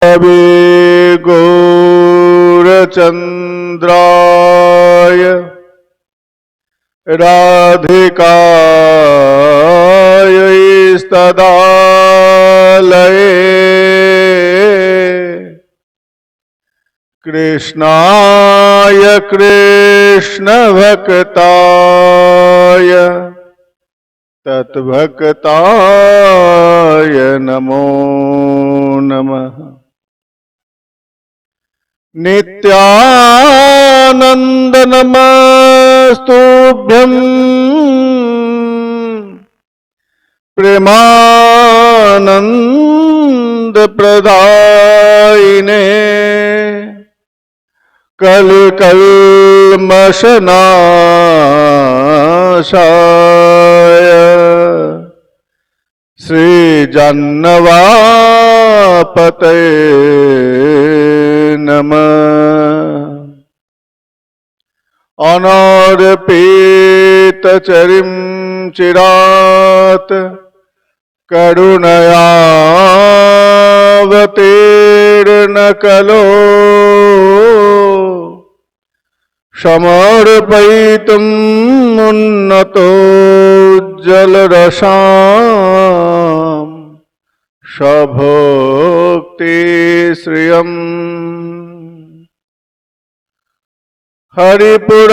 रवि गौरचन्द्राय राधिकायैस्तदालये कृष्णाय कृष्णभक्ताय तद्भक्ताय नमो नमः। नित्यानन्द नमस्तुभ्यं प्रेमानन्द प्रदायिने कलिकल्मषनाशाय श्रीजन्नवापतये नमः। अनार्पितचरिं चिरात् करुणयावतीर्णकलो समर्पयितुम् उन्नतोज्ज्वलरसाम् सभोक्तिश्रियम् हरिपुराटसुन्दर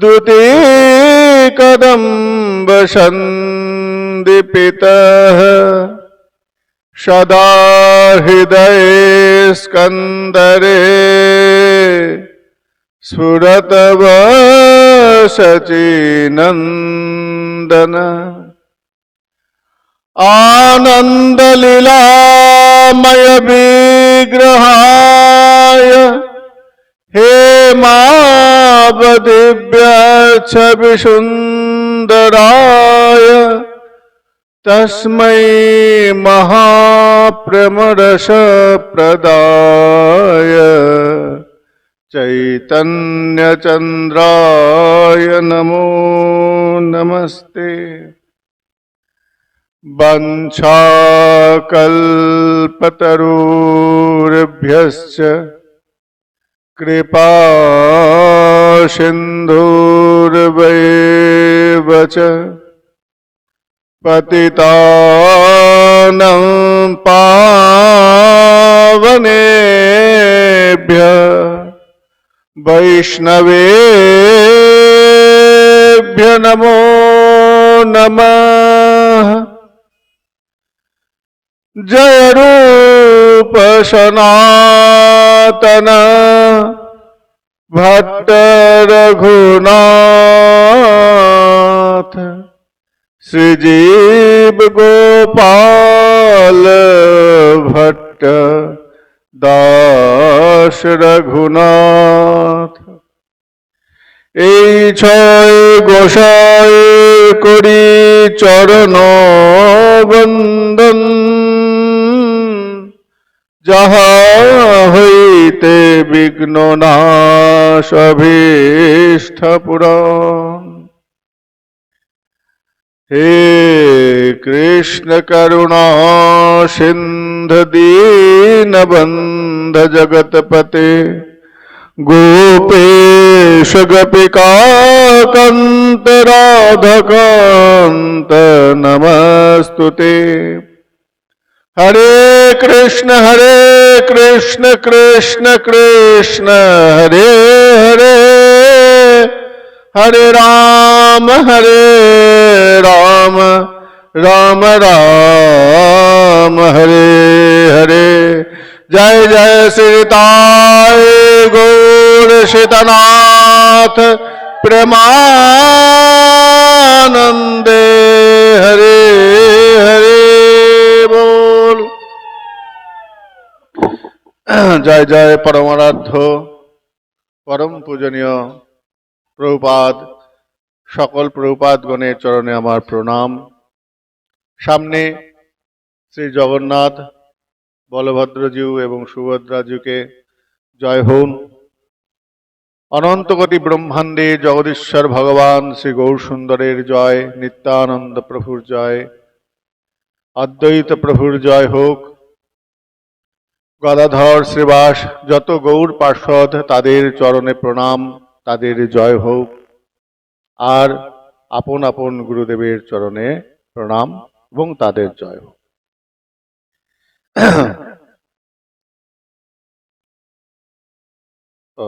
द्युतिकदम्बसन्दीपितः सदा हृदये स्कन्दरे स्फुरतवसचिनन्दन आनन्दलीलामय विग्रहाय हेमावदिव्यच्छविसुन्दराय तस्मै महाप्रेमरसप्रदाय चैतन्यचन्द्राय नमो नमस्ते। वंशाकल्पतरुभ्यश्च कृपा सिन्धुर्वैव च पतितानं पावनेभ्यः वैष्णवेभ्यो नमो नमः। जय रूप सनातन भट्ट रघुनाथ श्रीजीव गोपाल भट्ट दास रघुनाथ। এই ছয় গোসাই করি চরণ বন্দন যাহা হইতে বিঘ্ন নাশ অভীষ্ট পুরাণ। हे कृष्ण करुणा सिंधु दीनबंध जगतपते गोपेश गोपिकान्त राधाकान्त नमस्तुते। हरे कृष्ण कृष्ण कृष्ण हरे हरे हरे राम राम राम हरे हरे। जय जय श्रीताय गौर शीतनाथ प्रेमानंदे हरे हरे बोल। जय जय परमाराध्य परम पूजनीय प्रभुपाद सकल प्रभुपाद गणेर चरणे आमार प्रणाम। सामने श्री जगन्नाथ बलभद्रजीउ एवं सुभद्राजीके जय होन। অনন্ত কোটি ব্রহ্মাণ্ডে জগদীশ্বর ভগবান শ্রী গৌর সুন্দরের জয়, নিত্যানন্দ প্রভুর জয়, অদ্বৈত প্রভুর জয় হোক। গদাধর শ্রীবাস যত গৌর পার্ষদ তাদের চরণে প্রণাম, তাদের জয় হোক। আর আপন আপন গুরুদেবের চরণে প্রণাম এবং তাদের জয় হোক। তো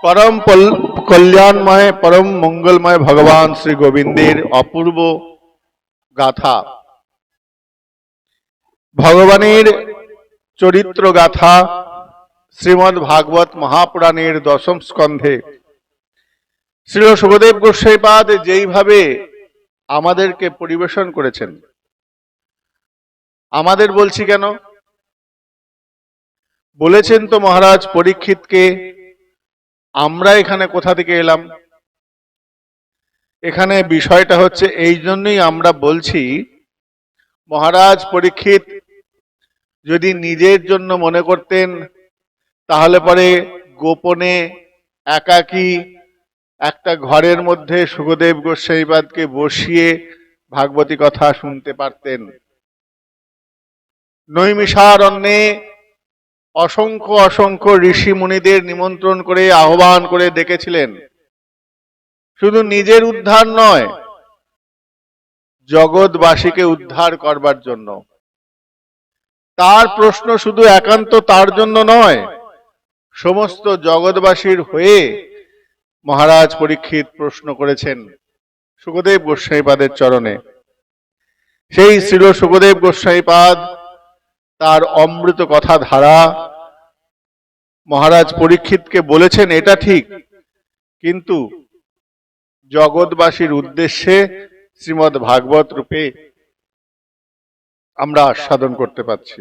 परम कल्याणमय परम मंगलमय भगवान श्री गोविंदेर अपूर्व गाथा, भगवानेर चरित्र गाथा श्रीमद् भागवत महापुराणेर दशम स्कंधे श्री सुखदेव गोस्वाईपाद যেইভাবে আমাদেরকে পরিবেশন করেছেন, আমাদের বলছি কেন, বলেছেন তো মহারাজ পরীক্ষিতকে, আমরা এখানে কোথা থেকে এলাম। এখানে বিষয়টা হচ্ছে এই জন্যই আমরা বলছি, মহারাজ পরীক্ষিত যদি নিজের জন্য মনে করতেন তাহলে পরে গোপনে একাকী একটা ঘরের মধ্যে সুখদেব গোস্বাইপাদকে বসিয়ে ভাগবতী কথা শুনতে পারতেন। নৈমিষারণ্যে অসংখ্য অসংখ্য ঋষি মুনিদের নিমন্ত্রণ করে আহ্বান করে ডেকেছিলেন, শুধু নিজের উদ্ধার নয়, জগৎবাসীকে উদ্ধার করবার জন্য। তার প্রশ্ন শুধু একান্ত তার জন্য নয়, সমস্ত জগৎবাসীর হয়ে মহারাজ পরীক্ষিত প্রশ্ন করেছেন সুখদেব গোস্বাইপাদের চরণে। সেই শ্রী সুখদেব গোস্বাইপাদ তার অমৃত কথা ধারা মহারাজ পরীক্ষিতকে বলেছেন, এটা ঠিক, কিন্তু জগৎবাসীর উদ্দেশ্যে শ্রীমদ্ ভাগবত রূপে আমরা আস্বাদন করতে পারছি।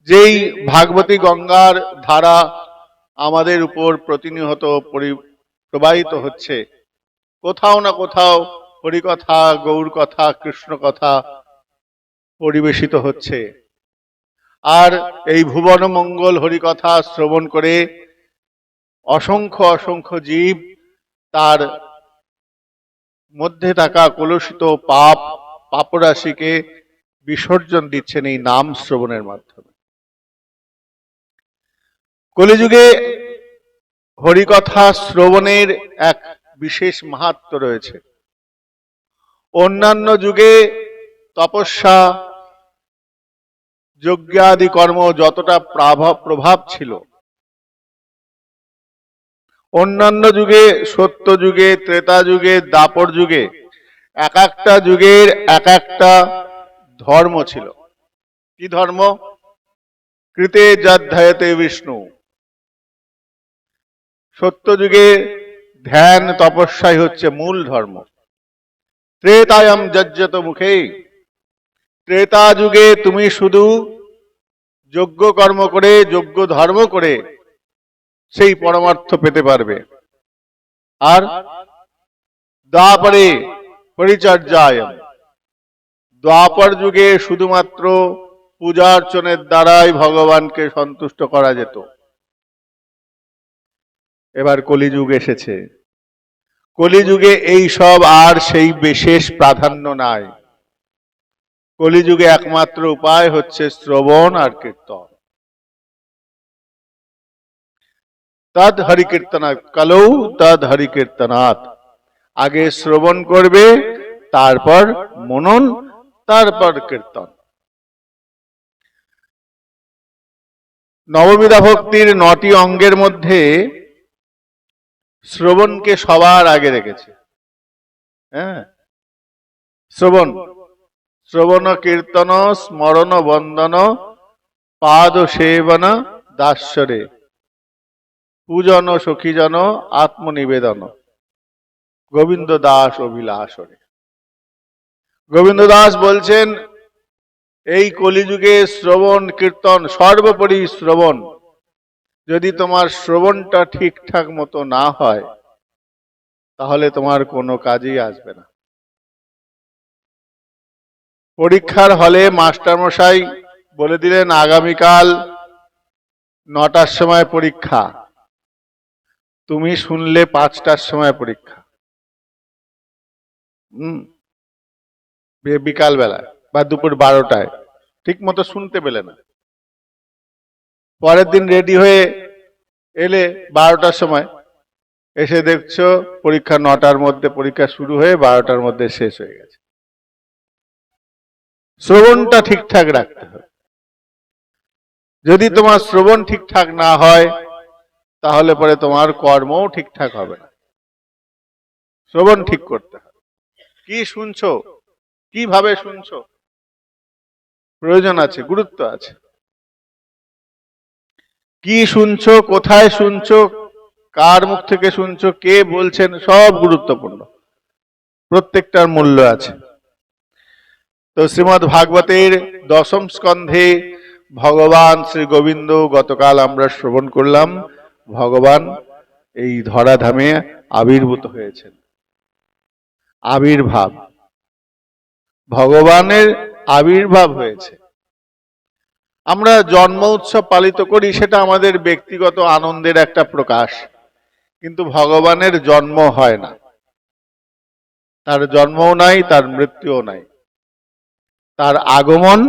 যেই ভাগবতী গঙ্গার ধারা আমাদের উপর প্রতিনিয়ত প্রবাহিত হচ্ছে, কোথাও না কোথাও হরিকথা, গৌর কথা, কৃষ্ণ কথা পরিবেশিত হচ্ছে। আর এই ভুবন মঙ্গল হরিকথা শ্রবণ করে অসংখ্য অসংখ্য জীব তার মধ্যে থাকা কলুষিত পাপরাশিকে বিসর্জন দিচ্ছেন এই নাম শ্রবণের মাধ্যমে। কলিযুগে হরিকথা শ্রবণের এক বিশেষ মাহাত্ম্য রয়েছে। অন্যান্য যুগে তপস্যা, যজ্ঞাদি কর্ম যতটা প্রভাব ছিল, অন্যান্য যুগে, সত্য যুগে, ত্রেতা যুগে, দাপর যুগে এক একটা যুগের এক একটা ধর্ম ছিল। কি ধর্ম? কৃতে যধ্যায়তে বিষ্ণু। সত্য যুগে ধ্যান তপস্যাই হচ্ছে মূল ধর্ম। ত্রেতায়াম যজ্ঞত মুখে, ত্রেতা যুগে তুমি শুধু যজ্ঞ কর্ম করে, যজ্ঞ ধর্ম করে সেই পরমার্থ পেতে পারবে। আর দ্বাপরে পরিচর্যায়, দ্বাপর যুগে শুধুমাত্র পূজার্চনের দ্বারাই ভগবানকে সন্তুষ্ট করা যেত। এবার কলিযুগ এসেছে, কলিযুগে এই সব আর সেই বিশেষ প্রাধান্য নাই। কলিযুগে একমাত্র উপায় হচ্ছে শ্রবণ আর কীর্তন। তদ হরিকীর্তনাৎ কলৌ তদ হরিকীর্তনাৎ। আগে শ্রবণ করবে, তারপর মনন, তারপর কীর্তন। নববিধা ভক্তির 9টি অঙ্গের মধ্যে শ্রবণকে সবার আগে রেখেছে। হ্যাঁ, শ্রবণ, শ্রবণ কীর্তন স্মরণ বন্দন পাদ সেবন দাস্যরে পূজন সখীজন আত্মনিবেদন গোবিন্দ দাস অভিলাষরে। গোবিন্দ দাস বলছেন, এই কলিযুগে শ্রবণ কীর্তন, সর্বোপরি শ্রবণ, যদি তোমার শ্রবণটা ঠিকঠাক মতো না হয় তাহলে তোমার কোনো কাজেই আসবে না। পরীক্ষার হলে মাস্টারমশাই বলে দিলেন আগামীকাল 9টার সময় পরীক্ষা, তুমি শুনলে 5টার সময় পরীক্ষা, বিকাল বেলায় বা দুপুর 12টায়, ঠিক মতো শুনতে পেলে না। পরের দিন রেডি হয়ে এলে 12টার সময়, এসে দেখছো পরীক্ষা 9টার মধ্যে পরীক্ষা শুরু হয়ে 12টার মধ্যে শেষ হয়ে গেছে। শ্রবণটা ঠিকঠাক রাখতে হবে। যদি তোমার শ্রবণ ঠিকঠাক না হয় তাহলে পরে তোমার কর্মও ঠিকঠাক হবে না। শ্রবণ ঠিক করতে হবে। কি শুনছো, কিভাবে শুনছো, প্রয়োজন আছে, গুরুত্ব আছে। কি শুনছো, কোথায় শুনছো, কার মুখ থেকে শুনছো, কে বলছেন, সব গুরুত্বপূর্ণ, প্রত্যেকটার মূল্য আছে। তো শ্রীমদ্ ভাগবতের 10ম স্কন্ধে ভগবান শ্রী গোবিন্দ, গতকাল আমরা শ্রবণ করলাম, ভগবান এই ধরাধামে আবির্ভূত হয়েছেন। আবির্ভাব, ভগবানের আবির্ভাব হয়েছে। আমরা জন্ম উৎসব পালিত করি, সেটা আমাদের ব্যক্তিগত আনন্দের একটা প্রকাশ, কিন্তু ভগবানের জন্ম হয় না, তার জন্মও নাই, তার মৃত্যুও নাই, তার আগমন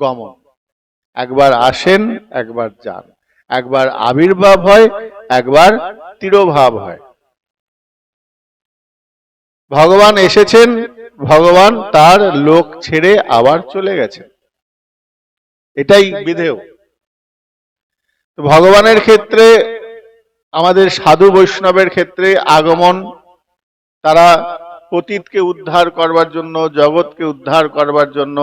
গমন, একবার আসেন একবার যান, একবার আবির্ভাব হয় একবার তিরোভাব হয়। ভগবান এসেছেন, ভগবান তার লোক ছেড়ে আবার চলে গেছেন, এটাই বিধেয়। ভগবানের ক্ষেত্রে, আমাদের সাধু বৈষ্ণবের ক্ষেত্রে আগমন, তারা পতিতকে উদ্ধার করবার জন্য, জগৎকে উদ্ধার করবার জন্য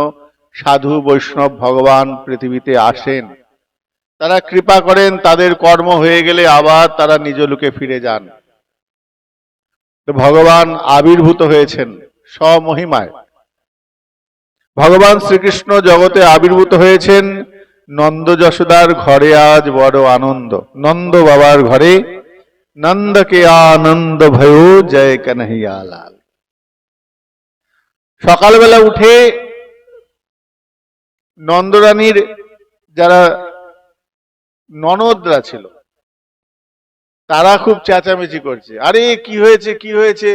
সাধু বৈষ্ণব ভগবান পৃথিবীতে আসেন, তারা কৃপা করেন, তাদের কর্ম হয়ে গেলে আবার তারা নিজ লোকে ফিরে যান। তো ভগবান আবির্ভূত হয়েছেন স্বমহিমায়। ভগবান শ্রীকৃষ্ণ জগতে আবির্ভূত হয়েছেন, নন্দ যশোদার ঘরে আজ বড় আনন্দ, নন্দ বাবার ঘরে নন্দকে আনন্দ ভয় জয় কানহাইয়া লাল। সকালবেলা উঠে নন্দরানীর যারা ননদরা ছিল তারা খুব চেঁচামেচি করছে, আরে কি হয়েছে, কি হয়েছে,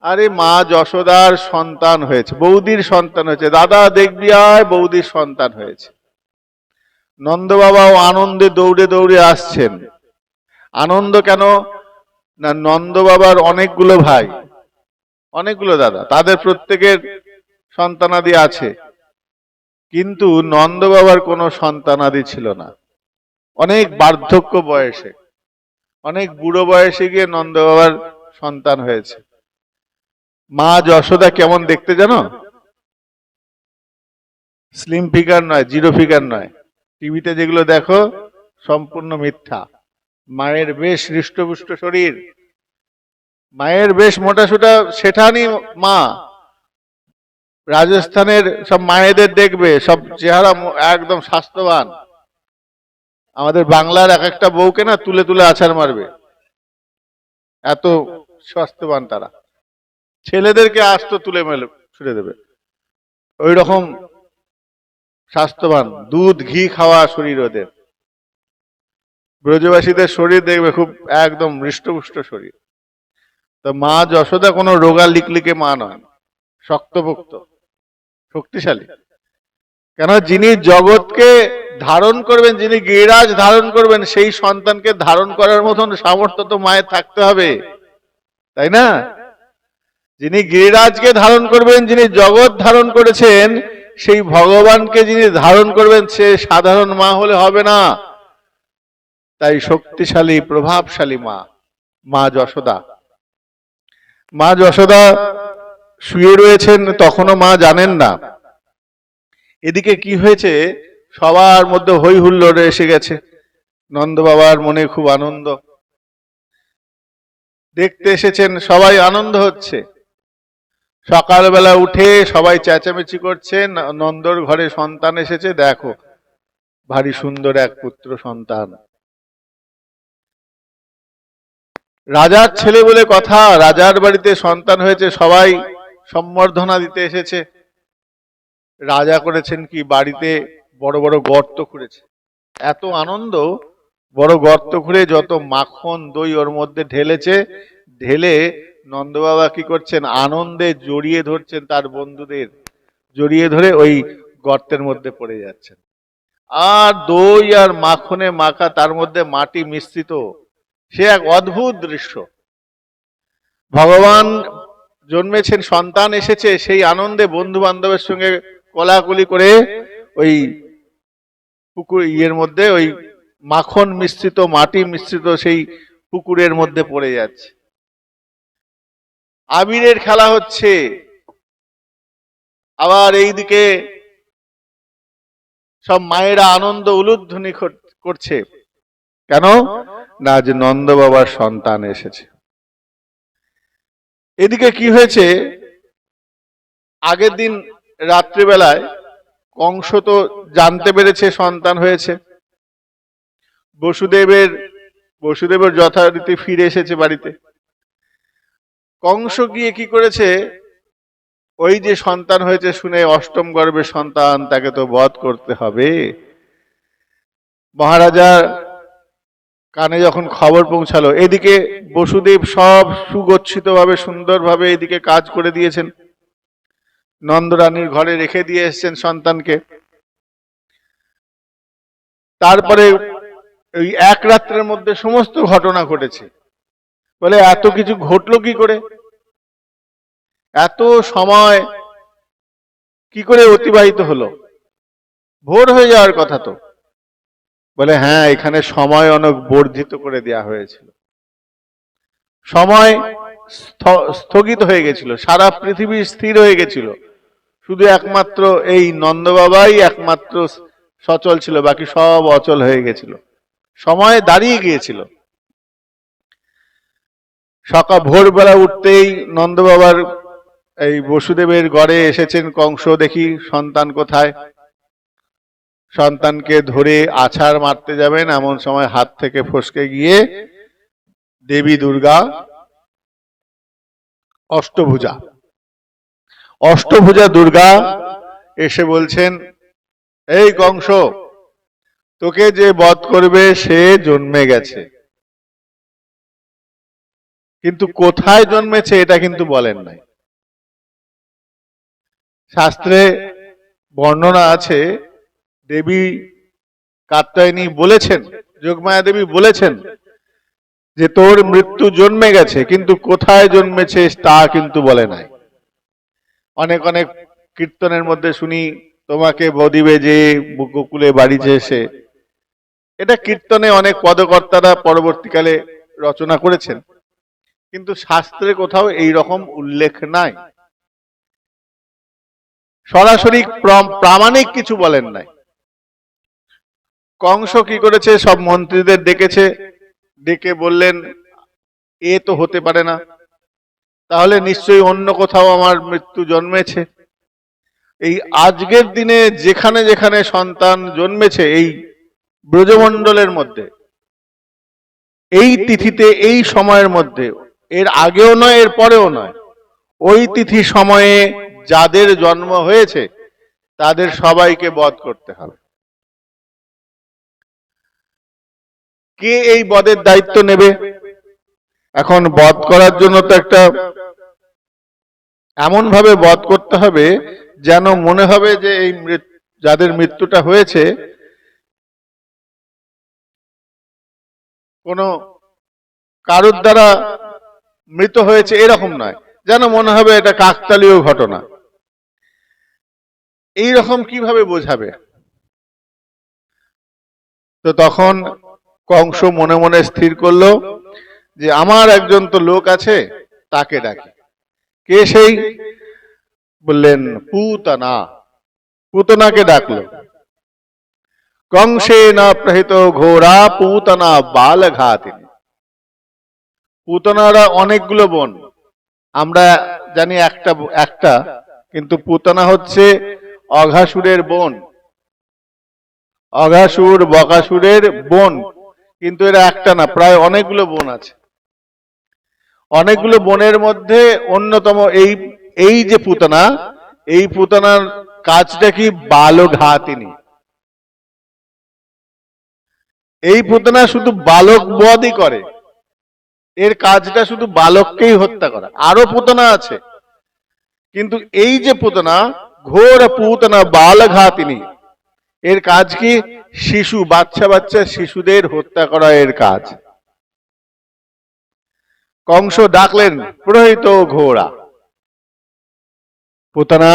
আরে মা যশোদার সন্তান হয়েছে, বৌদির সন্তান হয়েছে, দাদা দেখবি আয় বৌদির সন্তান হয়েছে। নন্দ বাবাও আনন্দে দৌড়ে দৌড়ে আসছেন। আনন্দ কেন না, নন্দ বাবার অনেকগুলো ভাই, অনেকগুলো দাদা, তাদের প্রত্যেকের সন্তানাদি আছে, কিন্তু নন্দ বাবার কোনো সন্তানাদি ছিল না। অনেক বার্ধক্য বয়সে, অনেক বুড়ো বয়সে গিয়ে নন্দ বাবার সন্তান হয়েছে। মা যশোদা কেমন দেখতে জানো? স্লিম ফিগার নয়, জিরো ফিগার নয়, টিভিতে যেগুলো দেখো সম্পূর্ণ মিথ্যা। মায়ের বেশ হৃষ্টপুষ্ট শরীর, মায়ের বেশ মোটাসোটা শেঠানি মা। রাজস্থানের সব মায়েদের দেখবে সব চেহারা একদম স্বাস্থ্যবান। আমাদের বাংলার এক একটা বউকে না তুলে তুলে আছাড় মারবে, এত স্বাস্থ্যবান তারা। ছেলেদেরকে আস্ত তুলে মেলে ছুড়ে দেবে, ওই রকম স্বাস্থ্যবান, দুধ ঘি খাওয়া শরীর ওদের। ব্রজবাসীদের শরীর দেখবে খুব একদম হৃষ্টপুষ্ট শরীর। তো মা যশোদা কোনো রোগা লিকলিকে মা নয়, শক্তপোক্ত, শক্তিশালী। কেন, যিনি জগৎকে ধারণ করবেন, যিনি গিরিরাজ ধারণ করবেন, সেই সন্তানকে ধারণ করার মতন সামর্থ্য তো মায়ের থাকতে হবে, তাই না? যিনি গিরিরাজকে ধারণ করবেন, যিনি জগৎ ধারণ করেছেন, সেই ভগবানকে যিনি ধারণ করবেন, সে সাধারণ মা হলে হবে না। তাই শক্তিশালী প্রভাবশালী মা, মা যশোদা। মা যশোদা শুয়ে রয়েছেন, তখনও মা জানেন না। এদিকে কি হয়েছে, সবার মধ্যে হই হুল্লোড় এসে গেছে। নন্দ বাবার মনে খুব আনন্দ, দেখতে এসেছেন, সবাই আনন্দ হচ্ছে। সকালবেলা উঠে সবাই চেঁচামেচি করছে, নন্দর ঘরে সন্তান এসেছে, দেখো ভারী সুন্দর এক পুত্র সন্তান। রাজার ছেলে বলে কথা, রাজার বাড়িতে সন্তান হয়েছে, সবাই সম্বর্ধনা দিতে এসেছে। রাজা করেছেন কি, বাড়িতে বড় বড় গর্ত খুঁড়েছে। এত আনন্দ, বড় গর্ত খুঁড়ে যত মাখন দই ওর মধ্যে ঢেলেছে, ঢেলে নন্দ বাবা কি করছেন, আনন্দে জড়িয়ে ধরছেন তার বন্ধুদের, জড়িয়ে ধরে ওই গর্তের মধ্যে পড়ে যাচ্ছেন। আর দই আর মাখনে মাখা, তার মধ্যে মাটি মিশ্রিত, সে এক অদ্ভুত দৃশ্য। ভগবান জন্মেছেন, সন্তান এসেছে, সেই আনন্দে বন্ধু বান্ধবের সঙ্গে কোলাকুলি করে ওই পুকুর ইয়ের মধ্যে, ওই মাখন মিশ্রিত মাটি মিশ্রিত সেই পুকুরের মধ্যে পড়ে যাচ্ছে। আবিরের খেলা হচ্ছে, আবার এইদিকে সব মায়েরা আনন্দ উলুধ্বনি করছে। কেন না, যে নন্দ বাবার সন্তান এসেছে। এদিকে কি হয়েছে, আগের দিন রাত্রিবেলায় কংস তো জানতে পেরেছে সন্তান হয়েছে, বসুদেবের যথারীতি ফিরে এসেছে বাড়িতে। কংস গিয়ে কি করেছে, ওই যে সন্তান হয়েছে শুনে, অষ্টম গর্ভের সন্তান, তাকে তো বধ করতে হবে। মহারাজার কানে যখন খবর পৌঁছালো, এদিকে বসুদেব সব সুগচ্ছিত ভাবে সুন্দরভাবে এদিকে কাজ করে দিয়েছেন, নন্দরানীর ঘরে রেখে দিয়ে এসেছেন সন্তানকে। তারপরে ওই এক রাত্রের মধ্যে সমস্ত ঘটনা ঘটেছে। বলে এত কিছু ঘটলো কি করে, এত সময় কি করে অতিবাহিত হলো, ভোর হয়ে যাওয়ার কথা তো। বলে হ্যাঁ, এখানে সময় অনেক বর্ধিত করে দেয়া হয়েছিল, সময় স্থগিত হয়ে গেছিল, সারা পৃথিবী স্থির হয়ে গেছিল, শুধু একমাত্র এই নন্দ বাবাই একমাত্র সচল ছিল, বাকি সব অচল হয়ে গেছিল, সময় দাঁড়িয়ে গিয়েছিল। সকাল ভোরবেলা উঠতেই নন্দ বাবার এই বসুদেবের ঘরে এসেছেন কংস, দেখি সন্তান কোথায়। সন্তানকে ধরে আছাড় মারতে যাবেন, এমন সময় হাত থেকে ফসকে গিয়ে দেবী দুর্গা অষ্টভুজা দুর্গা এসে বলছেন, এই কংস, তোকে যে বধ করবে সে জন্মে গেছে, কিন্তু কোথায় জন্মেছে এটা কিন্তু বলেন নাই। শাস্ত্রে বর্ণনা আছে, দেবী কাত্যায়নী বলেছেন, যোগমায়া দেবী বলেছেন যে তোর মৃত্যু জন্মে গেছে, কিন্তু কোথায় জন্মেছে তা কিন্তু বলে নাই। অনেক অনেক কীর্তনের মধ্যে শুনি, তোমাকে বদিবে যে গোকুলে বাড়িতে এসে, এটা কীর্তনে অনেক পদকর্তারা পরবর্তীকালে রচনা করেছেন, কিন্তু শাস্ত্রে কোথাও এই রকম উল্লেখ নাই, সরাসরি প্রামাণিক কিছু বলেন নাই। কংস কি করেছে, সব মন্ত্রীদের ডেকেছে, ডেকে বললেন এ তো হতে পারে না, তাহলে নিশ্চয়ই অন্য কোথাও আমার মৃত্যু জন্মেছে। এই আজকের দিনে যেখানে যেখানে সন্তান জন্মেছে এই ব্রজমণ্ডলের মধ্যে, এই তিথিতে এই সময়ের মধ্যে, এর আগেও নয় এর পরেও নয়, ওই তিথি সময়ে যাদের জন্ম হয়েছে তাদের সবাইকে বধ করতে হবে। কে এই বধের দায়িত্ব নেবে? এখন বধ করার জন্য তো একটা এমন ভাবে বধ করতে হবে যেন মনে হবে যে এই যাদের মৃত্যুটা হয়েছে কোনো কারোর দ্বারা মৃত হয়েছে এরকম নয়, যেন মনে হবে এটা কাকতালীয় ঘটনা। এই রকম কিভাবে বোঝাবে? তো তখন কংস মনে মনে স্থির করলো যে আমার একজন তো লোক আছে, তাকে ডাকি। কে সেই? বললেন পুতনা। পুতনাকে ডাকলো। কংসে না প্রহিত ঘোরা পুতনা বালঘাতিনী। পুতনারা অনেকগুলো বোন, আমরা জানি একটা একটা, কিন্তু পুতনা হচ্ছে অঘাসুরের বোন। অঘাসুর বকাসুরের বোন, কিন্তু এরা একটা না, প্রায় অনেকগুলো বোন আছে। অনেকগুলো বোনের মধ্যে অন্যতম এই এই যে পুতনা, এই পুতনার কাজটা কি? বালঘাতিনী। এই পুতনা শুধু বালক বধই করে, এর কাজটা শুধু বালককেই হত্যা করা। আরো পুতনা আছে, কিন্তু এই যে পুতনা, ঘোর পুতনা বালঘাতিনী, এর কাজ কি? শিশু, বাচ্চা বাচ্চা শিশুদের হত্যা করা এর কাজ। কংস ডাকলেন, পুরোহিত ঘোড়া, পুতনা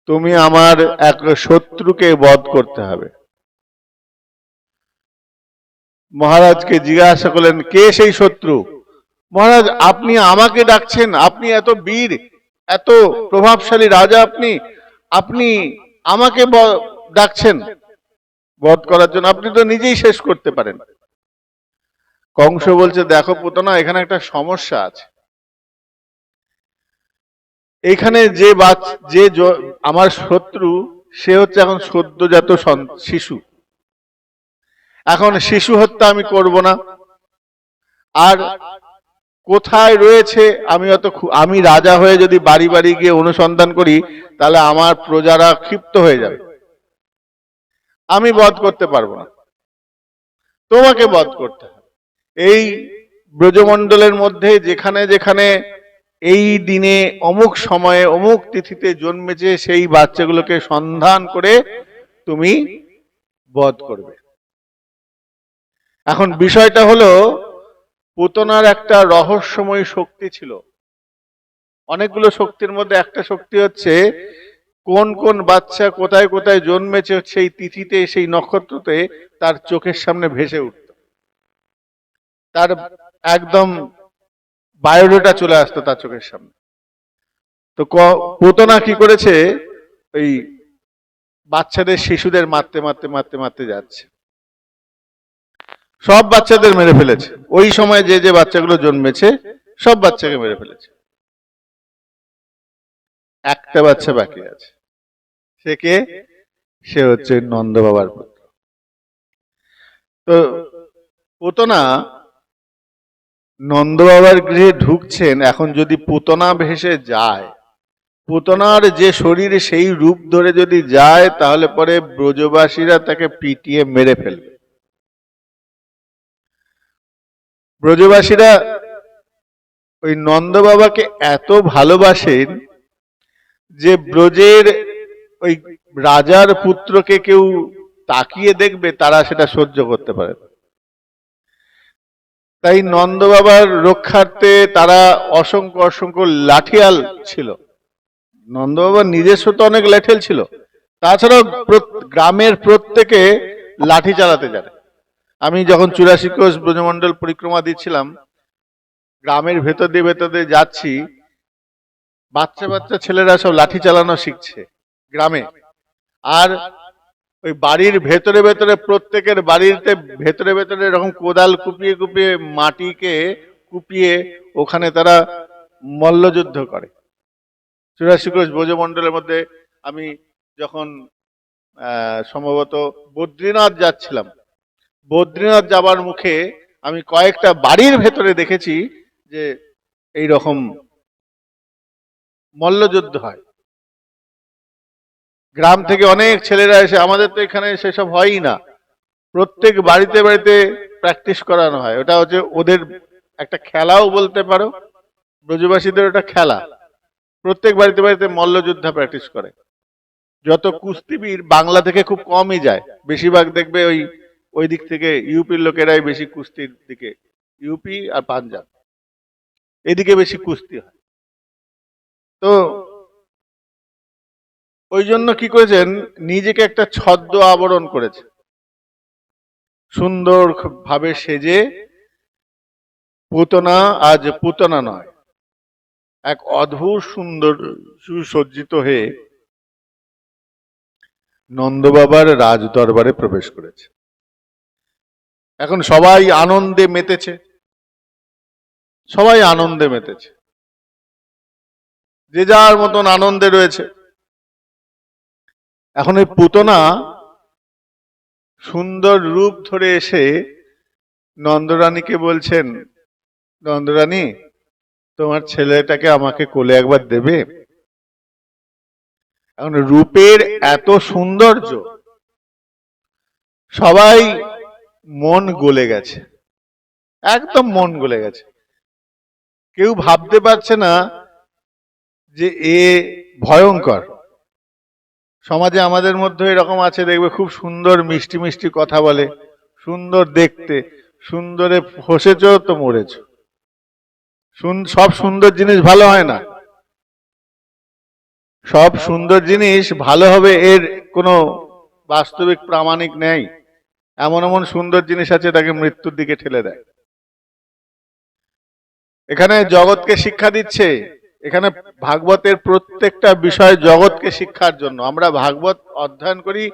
তুমি আমার এক শত্রুকে বধ করতে হবে। মহারাজকে জিজ্ঞাসা করলেন, কে সেই শত্রু? মহারাজ, আপনি আমাকে ডাকছেন? আপনি এত বীর, এত প্রভাবশালী রাজা, আপনি আপনি আমাকে ডাকছেন বধ করার জন্য? আপনি তো নিজেই শেষ করতে পারেন। কংস বলছে, দেখো পুতনা, এখানে একটা সমস্যা আছে। এখানে যে আমার শত্রু, সে হচ্ছে এখন সদ্যজাত শিশু। এখন শিশু হত্যা আমি করব না। আর কোথায় রয়েছে, আমি রাজা হয়ে যদি বাড়ি বাড়ি গিয়ে অনুসন্ধান করি, তাহলে আমার প্রজারা ক্ষিপ্ত হয়ে যাবে, আমি বধ করতে পারবো না, তোমাকে বধ করতে হবে। এই ব্রজমণ্ডলের মধ্যে যেখানে যেখানে এই দিনে অমুক সময়ে অমুক তিথিতে জন্মেছে, সেই বাচ্চাগুলোকে সন্ধান করে তুমি বধ করবে। এখন বিষয়টা হলো, পুতনার একটা রহস্যময় শক্তি ছিল। অনেকগুলো শক্তির মধ্যে একটা শক্তি হচ্ছে, কোন কোন বাচ্চা কোথায় কোথায় জন্মেছে সেই তিথিতে, সেই নক্ষত্রতে তার চোখের সামনে ভেসে উঠত, তার একদম বায়োডাটা চলে আসতো তার চোখের সামনে। তো পুতনা কি করেছে, ওই বাচ্চাদের শিশুদের মারতে মারতে মারতে মারতে যাচ্ছে, সব বাচ্চাদের মেরে ফেলেছে। ওই সময় যে যে বাচ্চাগুলো জন্মেছে সব বাচ্চাকে মেরে ফেলেছে। একটা বাচ্চা বাকি আছে। সে কে? সে হচ্ছে নন্দ বাবার পুত্র। তো পুতনা নন্দ বাবার গৃহে ঢুকছেন। এখন যদি পুতনা ভেসে যায়, পুতনার যে শরীর সেই রূপ ধরে যদি যায়, তাহলে পরে ব্রজবাসীরা তাকে পিটিয়ে মেরে ফেলবে। ব্রজবাসীরা ওই নন্দ বাবাকে এত ভালোবাসেন যে ব্রজের ওই রাজার পুত্রকে কেউ তাকিয়ে দেখবে, তারা সেটা সহ্য করতে পারে। তাই নন্দ বাবার রক্ষার্থে তারা অসংখ্য অসংখ্য লাঠিয়াল ছিল। নন্দ বাবার নিজস্ব তো অনেক লাঠিয়াল ছিল, তাছাড়াও গ্রামের প্রত্যেকে লাঠি চালাতে জানে। আমি যখন 84 কোষ ব্রজমণ্ডল পরিক্রমা দিচ্ছিলাম, গ্রামের ভেতর দিয়ে যাচ্ছি, বাচ্চা বাচ্চা ছেলেরা সব লাঠি চালানো শিখছে গ্রামে। আর ওই বাড়ির ভেতরে ভেতরে, প্রত্যেকের বাড়িতে ভেতরে ভেতরে এরকম কোদাল কুপিয়ে কুপিয়ে, মাটিকে কুপিয়ে ওখানে তারা মল্লযুদ্ধ করে। 84 কোষ ব্রজমণ্ডলের মধ্যে আমি যখন সম্ভবত বদ্রীনাথ যাচ্ছিলাম, বদ্রীনাথ যাবার মুখে আমি কয়েকটা বাড়ির ভেতরে দেখেছি যে এই রকম মল্লযুদ্ধ হয়। গ্রাম থেকে অনেক ছেলেরা এসে, আমাদের তো এখানে সেসব হয়ই না, প্রত্যেক বাড়িতে বাড়িতে প্র্যাকটিস করানো হয়। ওটা হচ্ছে ওদের একটা খেলাও বলতে পারো, ব্রজবাসীদের ওটা খেলা। প্রত্যেক বাড়িতে বাড়িতে মল্লযোদ্ধা প্র্যাকটিস করে। যত কুস্তিবীর বাংলা থেকে খুব কমই যায়, বেশিরভাগ দেখবে ওই দিক থেকে ইউপির লোকেরাই বেশি কুস্তির দিকে, ইউপি আর পাঞ্জাব এদিকে বেশি কুস্তি হয়। তো ওই জন্য কি করেছেন, নিজেকে একটা ছদ্ম আবরণ করেছে, সুন্দর ভাবে সেজে। পুতনা আজ পুতনা নয়, এক অদ্ভুত সুন্দর সুসজ্জিত হয়ে নন্দ বাবার রাজ দরবারে প্রবেশ করেছে। এখন সবাই আনন্দে মেতেছে, সবাই আনন্দে মেতেছে। যে যার মতন আনন্দে রয়েছে। এখন এই পুতনা সুন্দর রূপ ধরে এসে নন্দরানীকে বলছেন, নন্দরানী তোমার ছেলেটাকে আমাকে কোলে একবার দেবে। এখন রূপের এত সৌন্দর্য, সবাই মন গলে গেছে, একদম মন গলে গেছে। কেউ ভাবতে পারছে না যে এ ভয়ঙ্কর। সমাজে আমাদের মধ্যে এরকম আছে, দেখবে খুব সুন্দর মিষ্টি মিষ্টি কথা বলে, সুন্দর দেখতে, সুন্দরে ফসেছ তো মরেছ। সব সুন্দর জিনিস ভালো হয় না, সব সুন্দর জিনিস ভালো হবে এর কোনো বাস্তবিক প্রামাণিক নেই। এমন এমন সুন্দর জিনিস আছে তাকে মৃত্যুর দিকে ঠেলে দেয়। এখানে জগৎকে শিক্ষা দিচ্ছে, এখানে ভাগবতের প্রত্যেকটা বিষয় জগৎকে শিক্ষার জন্য। আমরা ভাগবত অধ্যয়ন করি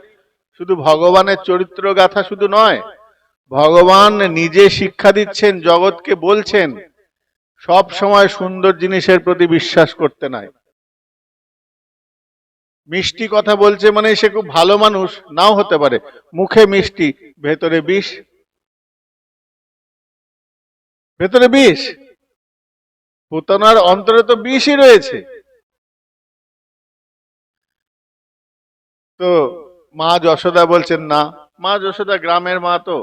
শুধু ভগবানের চরিত্র গাথা শুধু নয়, ভগবান নিজে শিক্ষা দিচ্ছেন, জগৎকে বলছেন সব সময় সুন্দর জিনিসের প্রতি বিশ্বাস করতে নাই। মিষ্টি কথা বলছে মানে সে খুব ভালো মানুষ নাও হতে পারে, মুখে মিষ্টি ভেতরে বিষ, ভেতরে বিষ। পুতনার অন্তরে তো বিষই রয়েছে। তো মা যশোদা বলছেন না, মা যশোদা গ্রামের মা তো,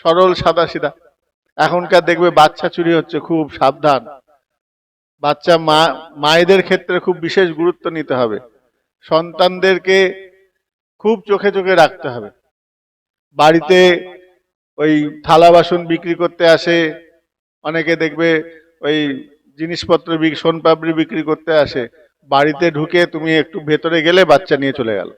সরল সাদা সিধা। এখনকার দেখবে বাচ্চা চুরি হচ্ছে, খুব সাবধান। বাচ্চা মায়েদের ক্ষেত্রে খুব বিশেষ গুরুত্ব নিতে হবে, সন্তানদেরকে খুব চোখে চোখে রাখতে হবে। বাড়িতে ওই থালা বাসন বিক্রি করতে আসে, অনেকে দেখবে ওই জিনিসপত্র সোনপাপড়ি বিক্রি করতে আসে, বাড়িতে ঢুকে তুমি একটু ভেতরে গেলে বাচ্চা নিয়ে চলে গেল।